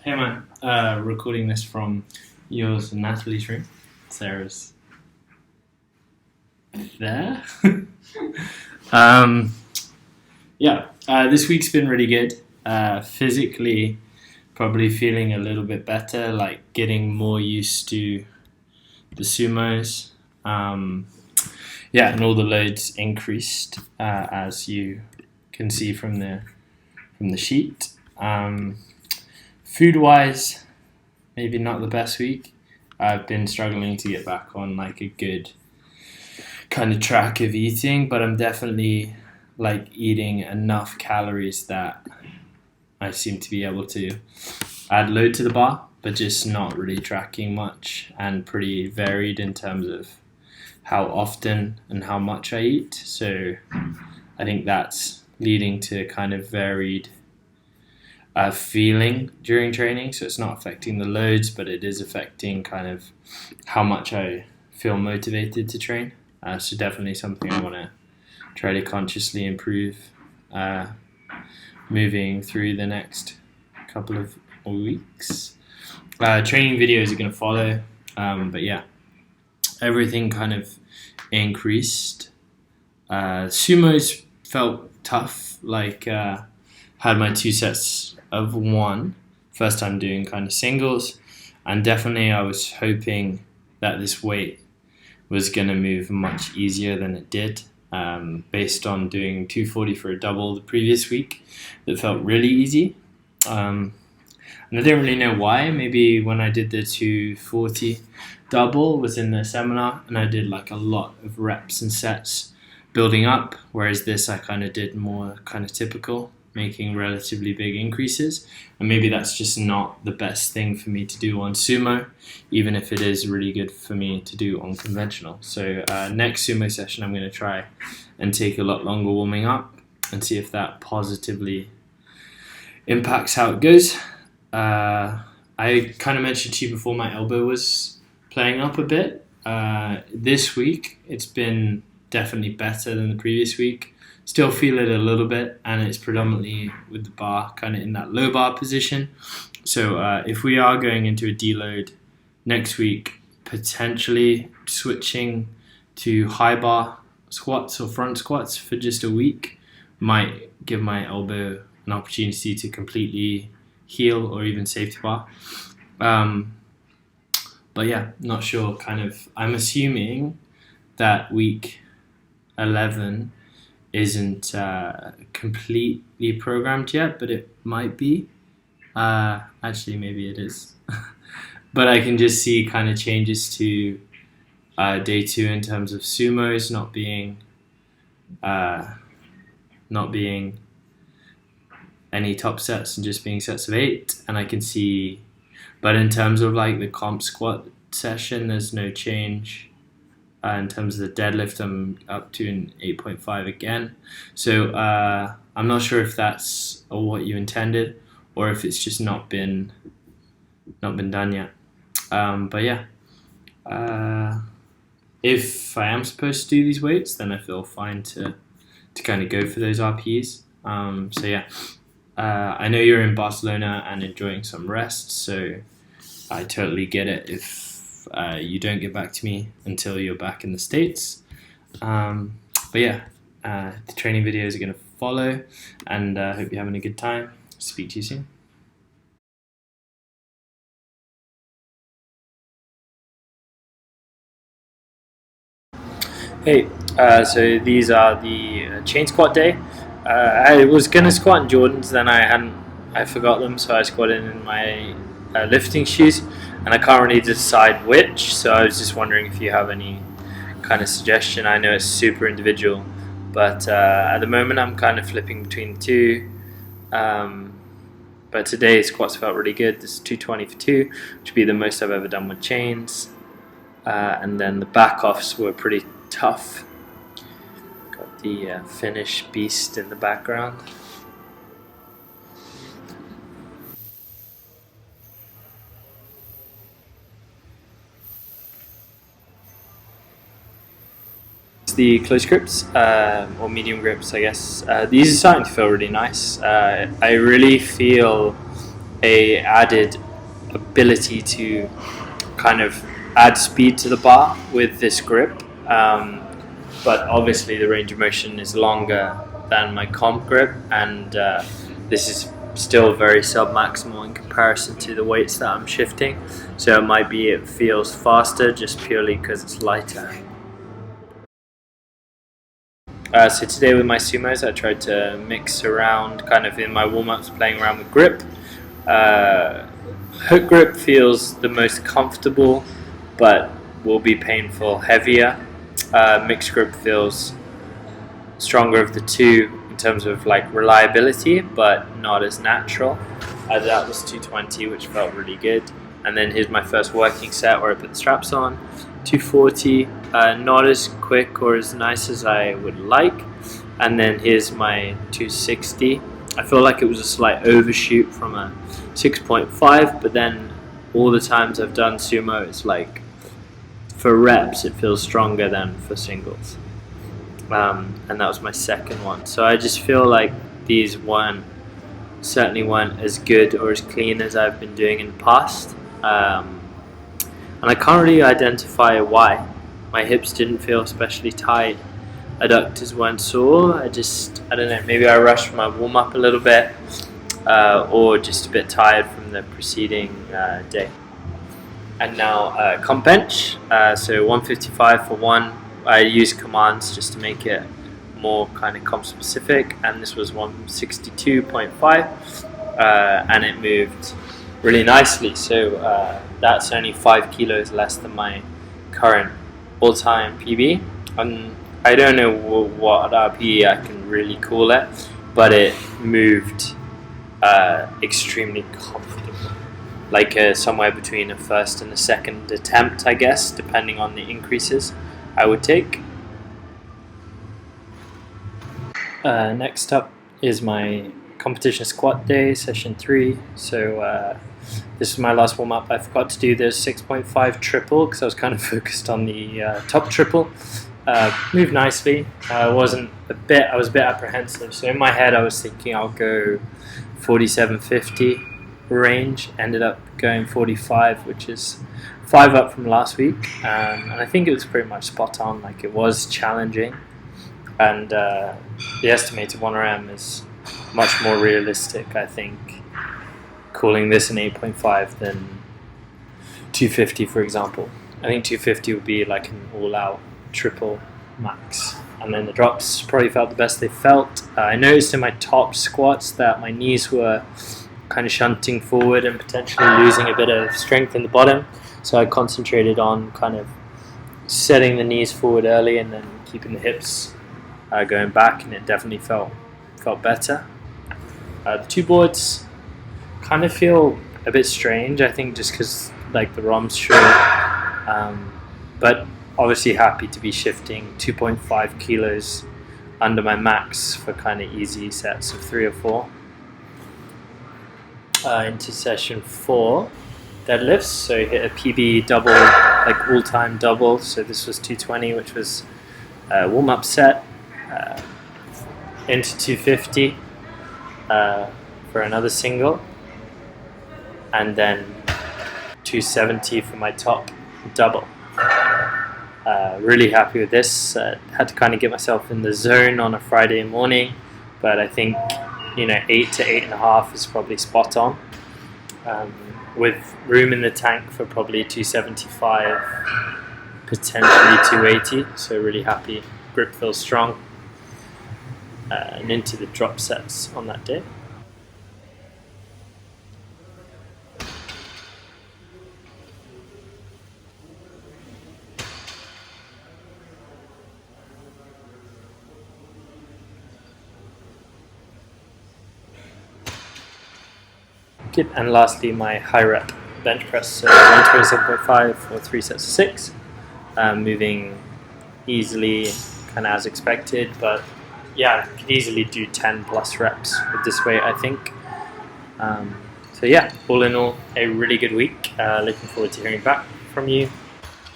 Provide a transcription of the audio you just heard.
Hey man, recording this from yours and Natalie's room. Sarah's there. This week's been really good. Physically, probably feeling a little bit better, like getting more used to the sumos. And all the loads increased as you can see from the sheet. Food-wise, maybe not the best week. I've been struggling to get back on like a good kind of track of eating, but I'm definitely like eating enough calories that I seem to be able to add load to the bar, but just not really tracking much and pretty varied in terms of how often and how much I eat. So I think that's leading to kind of varied feeling during training. So it's not affecting the loads, but it is affecting kind of how much I feel motivated to train. So definitely something I want to try to consciously improve moving through the next couple of weeks. Training videos are going to follow, but yeah, everything kind of increased. Sumos felt tough, like had my 2 sets of 1, first time doing kind of singles, and definitely I was hoping that this weight was going to move much easier than it did, based on doing 240 for a double the previous week. That felt really easy, and I don't really know why. Maybe when I did the 240 double was in the seminar and I did like a lot of reps and sets building up, whereas this I kind of did more kind of typical, making relatively big increases, and maybe that's just not the best thing for me to do on sumo, even if it is really good for me to do on conventional. So next sumo session I'm going to try and take a lot longer warming up and see if that positively impacts how it goes. I kind of mentioned to you before my elbow was playing up a bit. This week it's been definitely better than the previous week. Still feel it a little bit, and it's predominantly with the bar kind of in that low bar position. So if we are going into a deload next week, potentially switching to high bar squats or front squats for just a week might give my elbow an opportunity to completely heal or even safety bar. But yeah, not sure. Kind of, I'm assuming that week 11 isn't completely programmed yet, but it might be. Actually, maybe it is. But I can just see kind of changes to day 2 in terms of sumos not being any top sets and just being sets of 8. And I can see, but in terms of like the comp squat session, there's no change. In terms of the deadlift, I'm up to an 8.5 again. So I'm not sure if that's what you intended or if it's just not been done yet. But yeah, if I am supposed to do these weights, then I feel fine to kind of go for those RPs. So yeah, I know you're in Barcelona and enjoying some rest, so I totally get it if you don't get back to me until you're back in the States. But yeah, the training videos are going to follow, and I hope you're having a good time. Speak to you soon. Hey, so these are the chain squat day. I was going to squat in Jordans, then I forgot them, so I squatted in my lifting shoes, and I can't really decide which, so I was just wondering if you have any kind of suggestion. I know it's super individual, but at the moment I'm kind of flipping between the two. But today squats felt really good. This is 220 for 2, which would be the most I've ever done with chains. And then the back offs were pretty tough. Got the Finnish beast in the background. The close grips, or medium grips, I guess. These are starting to feel really nice. I really feel a added ability to kind of add speed to the bar with this grip. But obviously the range of motion is longer than my comp grip, and this is still very sub-maximal in comparison to the weights that I'm shifting. So it might be it feels faster just purely because it's lighter. So today with my sumos, I tried to mix around kind of in my warm-ups, playing around with grip. Hook grip feels the most comfortable, but will be painful heavier. Mixed grip feels stronger of the two in terms of like reliability, but not as natural. That was 220, which felt really good. And then here's my first working set where I put the straps on. 240, not as quick or as nice as I would like. And then here's my 260. I feel like it was a slight overshoot from a 6.5, but then all the times I've done sumo, it's like for reps it feels stronger than for singles. And that was my second one. So I just feel like these certainly weren't as good or as clean as I've been doing in the past. And I can't really identify why. My hips didn't feel especially tight. Adductors weren't sore. I don't know, maybe I rushed my warm up a little bit, or just a bit tired from the preceding day. And now comp bench, so 155 for one. I used commands just to make it more kind of comp specific, and this was 162.5, and it moved really nicely. So that's only 5 kilos less than my current all-time PB. I don't know what RPE I can really call it, but it moved extremely comfortable, like somewhere between a first and a second attempt, I guess, depending on the increases I would take. Next up is my competition squat day, session 3. So this is my last warm up. I forgot to do the 6.5 triple because I was kind of focused on the top triple. Moved nicely. I was a bit apprehensive. So in my head I was thinking I'll go 47.50 range. Ended up going 45, which is 5 up from last week. And I think it was pretty much spot on. Like, it was challenging. And the estimated 1RM is much more realistic, I think, calling this an 8.5 than 250, for example. I think 250 would be like an all-out triple max. And then the drops probably felt the best they felt. I noticed in my top squats that my knees were kind of shunting forward and potentially losing a bit of strength in the bottom. So I concentrated on kind of setting the knees forward early and then keeping the hips going back, and it definitely felt better. The two boards kind of feel a bit strange, I think, just because like the ROM's short, but obviously happy to be shifting 2.5 kilos under my max for kind of easy sets of 3 or 4. Into session 4, deadlifts. So hit a PB double, like all-time double. So this was 220, which was a warm-up set. Into 250 for another single, and then 270 for my top double. Really happy with this. Had to kind of get myself in the zone on a Friday morning, but I think 8 to 8.5 is probably spot on, with room in the tank for probably 275, potentially 280. So really happy. Grip feels strong. And into the drop sets on that day. Good. And lastly, my high rep bench press, so 127.5 for 3 sets of 6, moving easily, kind of as expected, but yeah, I could easily do 10 plus reps with this weight, I think. So yeah, all in all, a really good week. Looking forward to hearing back from you.